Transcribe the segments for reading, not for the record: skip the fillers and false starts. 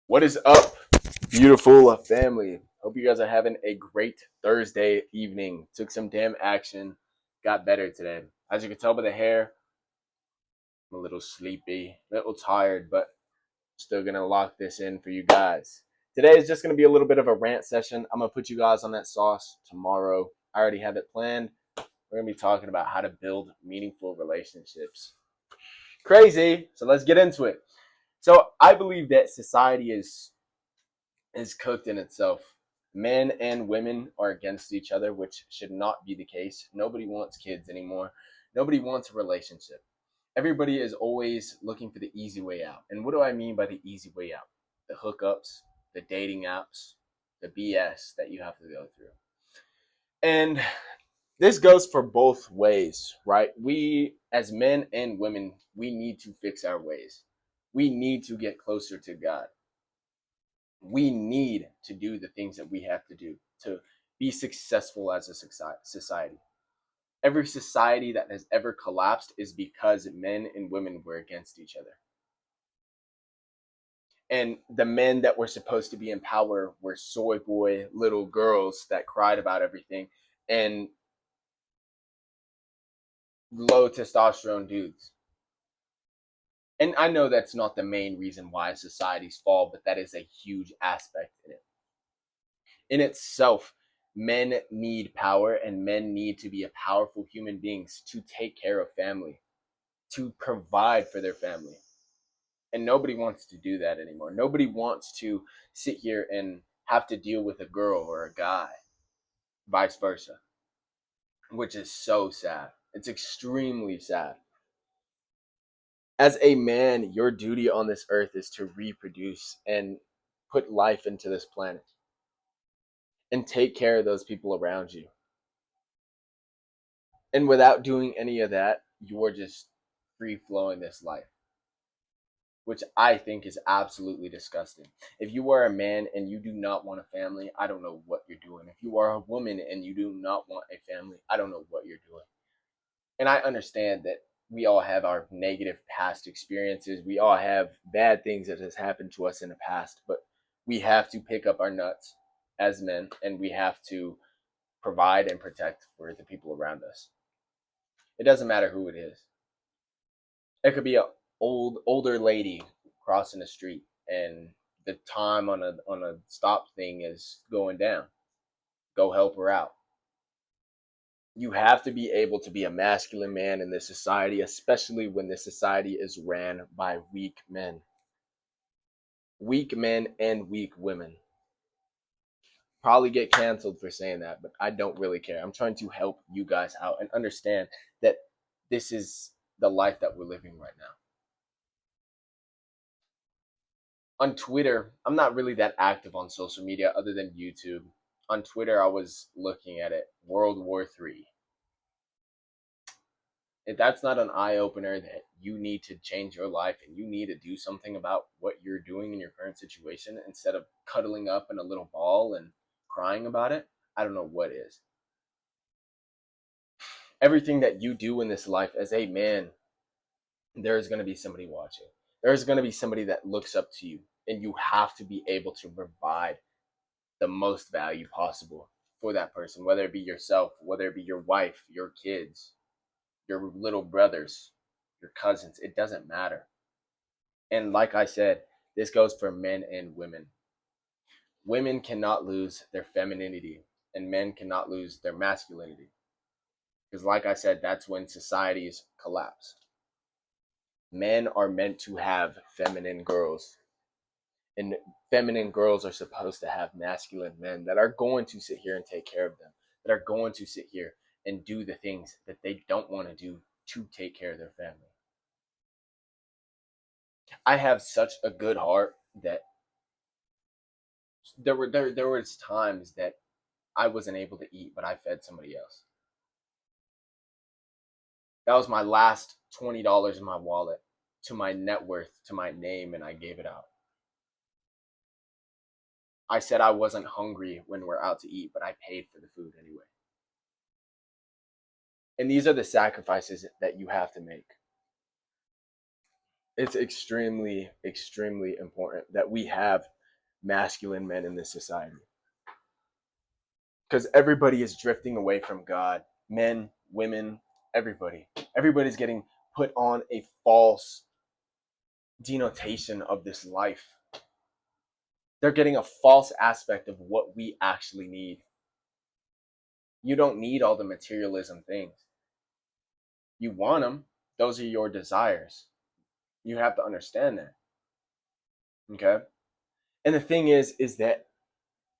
What is up, beautiful family? Hope you guys are having a great Thursday evening. Took some damn action, got better today. As you can tell by the hair, I'm a little sleepy, a little tired, but still gonna lock this in for you guys. Today is just gonna be a little bit of a rant session. I'm gonna put you guys on that sauce tomorrow. I already have it planned. We're gonna be talking about how to build meaningful relationships. Crazy. So let's get into it. So I believe that society is cooked in itself. Men and women are against each other, which should not be the case. Nobody wants kids anymore. Nobody wants a relationship. Everybody is always looking for the easy way out. And what do I mean by the easy way out? The hookups, the dating apps, the BS that you have to go through. And this goes for both ways, right? We, as men and women, we need to fix our ways. We need to get closer to God. We need to do the things that we have to do to be successful as a society. Every society that has ever collapsed is because men and women were against each other. And the men that were supposed to be in power were soy boy little girls that cried about everything and low testosterone dudes. And I know that's not the main reason why societies fall, but that is a huge aspect in it. In itself, men need power and men need to be a powerful human beings to take care of family, to provide for their family. And nobody wants to do that anymore. Nobody wants to sit here and have to deal with a girl or a guy, vice versa, which is so sad. It's extremely sad. As a man, your duty on this earth is to reproduce and put life into this planet and take care of those people around you. And without doing any of that, you're just free flowing this life, which I think is absolutely disgusting. If you are a man and you do not want a family, I don't know what you're doing. If you are a woman and you do not want a family, I don't know what you're doing. And I understand that we all have our negative past experiences. We all have bad things that has happened to us in the past, but we have to pick up our nuts as men and we have to provide and protect for the people around us. It doesn't matter who it is. It could be a older lady crossing the street and the time on a stop thing is going down. Go help her out. You have to be able to be a masculine man in this society, especially when this society is ran by weak men. Weak men and weak women. Probably get canceled for saying that, but I don't really care. I'm trying to help you guys out and understand that this is the life that we're living right now. On Twitter, I'm not really that active on social media other than YouTube. On Twitter, I was looking at it. World War III. If that's not an eye opener that you need to change your life and you need to do something about what you're doing in your current situation instead of cuddling up in a little ball and crying about it, I don't know what is. Everything that you do in this life as a man, there is going to be somebody watching. There's going to be somebody that looks up to you, and you have to be able to provide the most value possible for that person, whether it be yourself, whether it be your wife, your kids, your little brothers, your cousins. It doesn't matter. And like I said, this goes for men and women. Women cannot lose their femininity, and men cannot lose their masculinity. Because, like I said, that's when societies collapse. Men are meant to have feminine girls, and feminine girls are supposed to have masculine men that are going to sit here and take care of them, that are going to sit here and do the things that they don't want to do to take care of their family. I have such a good heart that there was times that I wasn't able to eat, but I fed somebody else. That was my last $20 in my wallet to my net worth, to my name, and I gave it out. I said I wasn't hungry when we're out to eat, but I paid for the food anyway. And these are the sacrifices that you have to make. It's extremely, extremely important that we have masculine men in this society. Because everybody is drifting away from God. Men, women, everybody. Everybody's getting put on a false denotation of this life. They're getting a false aspect of what we actually need. You don't need all the materialism things. You want them, those are your desires. You have to understand that. Okay? And the thing is that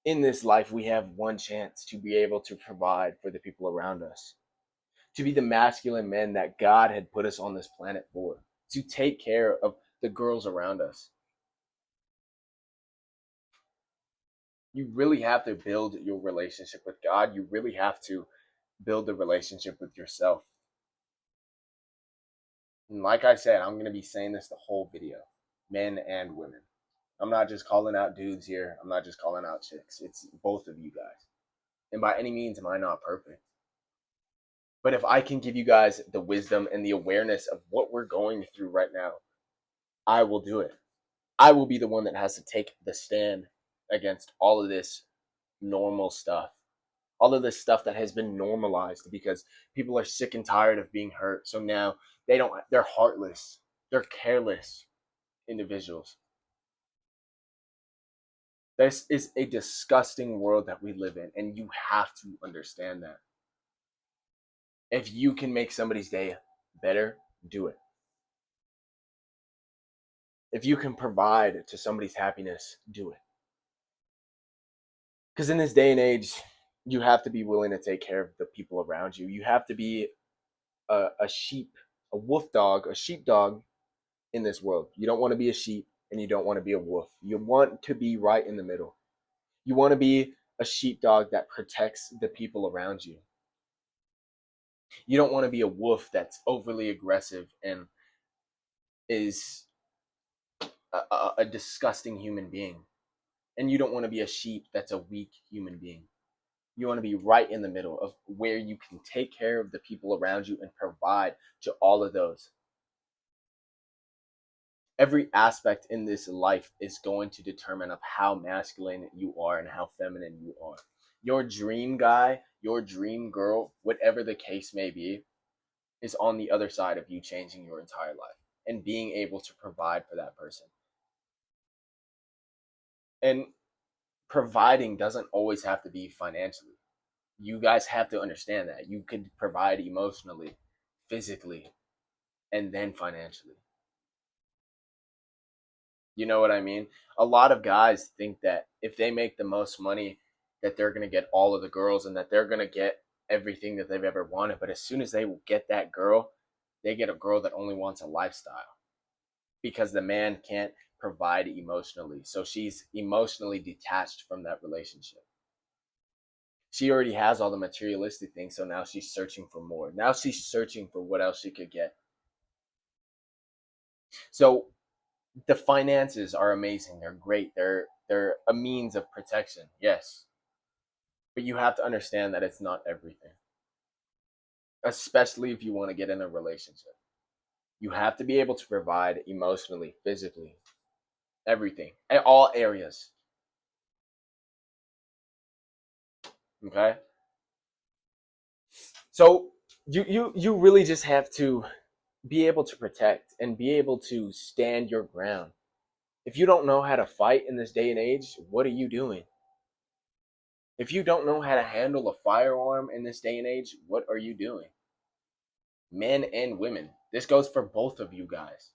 in this life, we have one chance to be able to provide for the people around us, to be the masculine men that God had put us on this planet for, to take care of the girls around us. You really have to build your relationship with God. You really have to build the relationship with yourself. And like I said, I'm going to be saying this the whole video, men and women. I'm not just calling out dudes here. I'm not just calling out chicks. It's both of you guys. And by any means, am I not perfect? But if I can give you guys the wisdom and the awareness of what we're going through right now, I will do it. I will be the one that has to take the stand against all of this normal stuff. All of this stuff that has been normalized because people are sick and tired of being hurt. So now they're heartless. They're careless individuals. This is a disgusting world that we live in, and you have to understand that. If you can make somebody's day better, do it. If you can provide to somebody's happiness, do it. Because in this day and age, you have to be willing to take care of the people around you. You have to be a sheep, a wolf dog, a sheepdog in this world. You don't want to be a sheep and you don't want to be a wolf. You want to be right in the middle. You want to be a sheepdog that protects the people around you. You don't want to be a wolf that's overly aggressive and is a disgusting human being. And you don't want to be a sheep that's a weak human being. You want to be right in the middle of where you can take care of the people around you and provide to all of those. Every aspect in this life is going to determine of how masculine you are and how feminine you are. Your dream guy, your dream girl, whatever the case may be, is on the other side of you changing your entire life and being able to provide for that person. And providing doesn't always have to be financially. You guys have to understand that. You could provide emotionally, physically, and then financially. You know what I mean? A lot of guys think that if they make the most money, that they're going to get all of the girls and that they're going to get everything that they've ever wanted. But as soon as they get that girl, they get a girl that only wants a lifestyle because the man can't provide emotionally. So she's emotionally detached from that relationship. She already has all the materialistic things, so now she's searching for more. Now she's searching for what else she could get. So the finances are amazing. They're great. They're a means of protection. Yes. But you have to understand that it's not everything. Especially if you want to get in a relationship. You have to be able to provide emotionally, physically, everything. In all areas. Okay? So you really just have to be able to protect and be able to stand your ground. If you don't know how to fight in this day and age, what are you doing? If you don't know how to handle a firearm in this day and age, what are you doing? Men and women. This goes for both of you guys.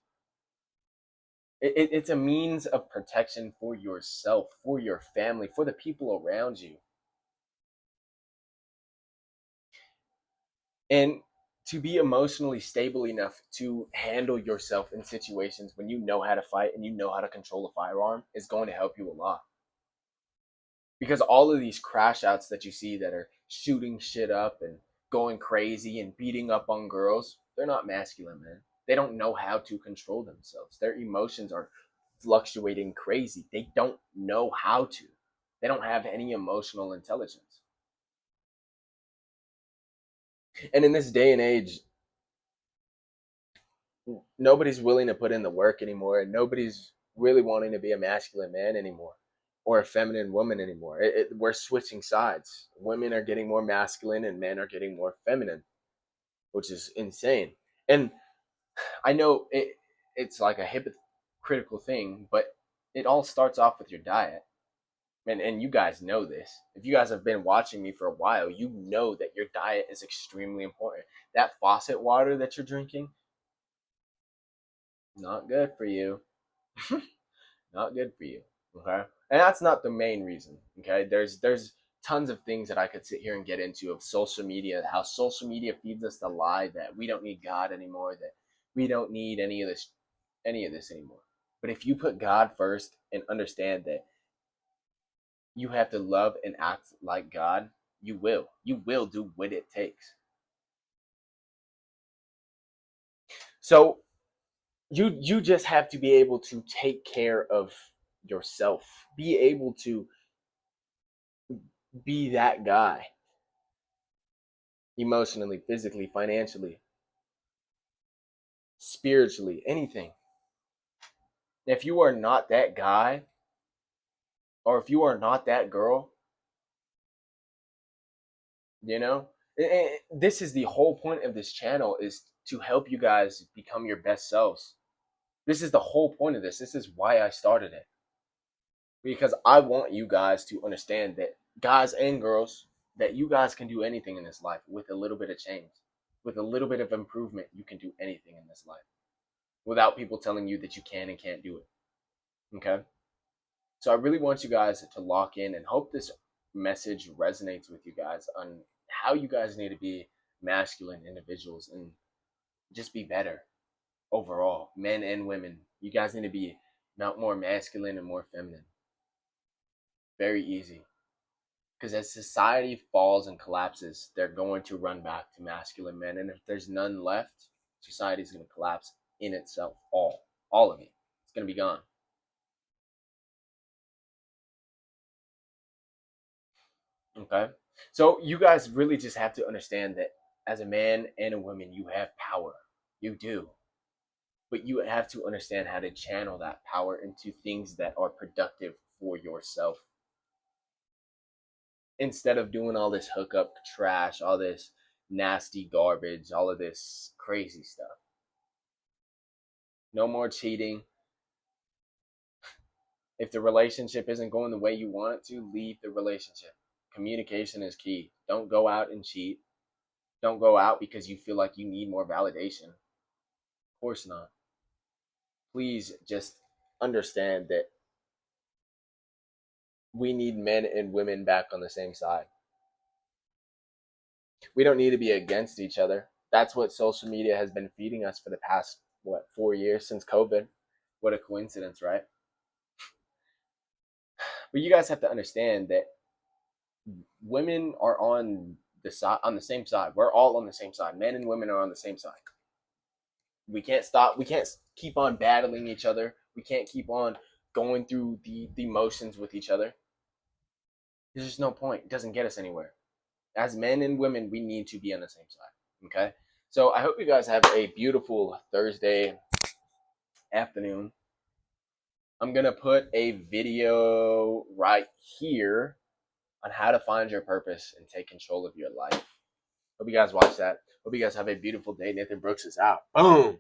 It's a means of protection for yourself, for your family, for the people around you. And to be emotionally stable enough to handle yourself in situations when you know how to fight and you know how to control a firearm is going to help you a lot. Because all of these crash outs that you see that are shooting shit up and going crazy and beating up on girls, they're not masculine, man. They don't know how to control themselves. Their emotions are fluctuating crazy. They don't know how to. They don't have any emotional intelligence. And in this day and age, nobody's willing to put in the work anymore, and nobody's really wanting to be a masculine man anymore. or a feminine woman anymore. We're switching sides. Women are getting more masculine and men are getting more feminine, which is insane. And I know it's like a hypocritical thing, but it all starts off with your diet. And you guys know this. If you guys have been watching me for a while, you know that your diet is extremely important. That faucet water that you're drinking, not good for you. Not good for you. Okay. And that's not the main reason. Okay. There's tons of things that I could sit here and get into of social media, how social media feeds us the lie that we don't need God anymore, that we don't need any of this anymore. But if you put God first and understand that you have to love and act like God, you will. You will do what it takes. So you just have to be able to take care of yourself. Be able to be that guy emotionally, physically, financially, spiritually, anything. If you are not that guy or if you are not that girl, you know, this is the whole point of this channel is to help you guys become your best selves. This is the whole point of this. This is why I started it. Because I want you guys to understand that guys and girls, that you guys can do anything in this life with a little bit of change. With a little bit of improvement, you can do anything in this life without people telling you that you can and can't do it. Okay? So I really want you guys to lock in and hope this message resonates with you guys on how you guys need to be masculine individuals and just be better overall, men and women. You guys need to be not more masculine and more feminine. Very easy. Because as society falls and collapses, they're going to run back to masculine men. And if there's none left, society's going to collapse in itself. All of it. It's going to be gone. Okay? So you guys really just have to understand that as a man and a woman, you have power. You do. But you have to understand how to channel that power into things that are productive for yourself. Instead of doing all this hookup trash, all this nasty garbage, all of this crazy stuff. No more cheating. If the relationship isn't going the way you want it to, leave the relationship. Communication is key. Don't go out and cheat. Don't go out because you feel like you need more validation. Of course not. Please just understand that we need men and women back on the same side. We don't need to be against each other. That's what social media has been feeding us for the past, 4 years since COVID. What a coincidence, right? But you guys have to understand that women are on the same side. We're all on the same side. Men and women are on the same side. We can't stop. We can't keep on battling each other. We can't keep on going through the motions with each other. There's just no point. It doesn't get us anywhere. As men and women, we need to be on the same side. Okay? So I hope you guys have a beautiful Thursday afternoon. I'm going to put a video right here on how to find your purpose and take control of your life. Hope you guys watch that. Hope you guys have a beautiful day. Nathan Brooks is out. Boom.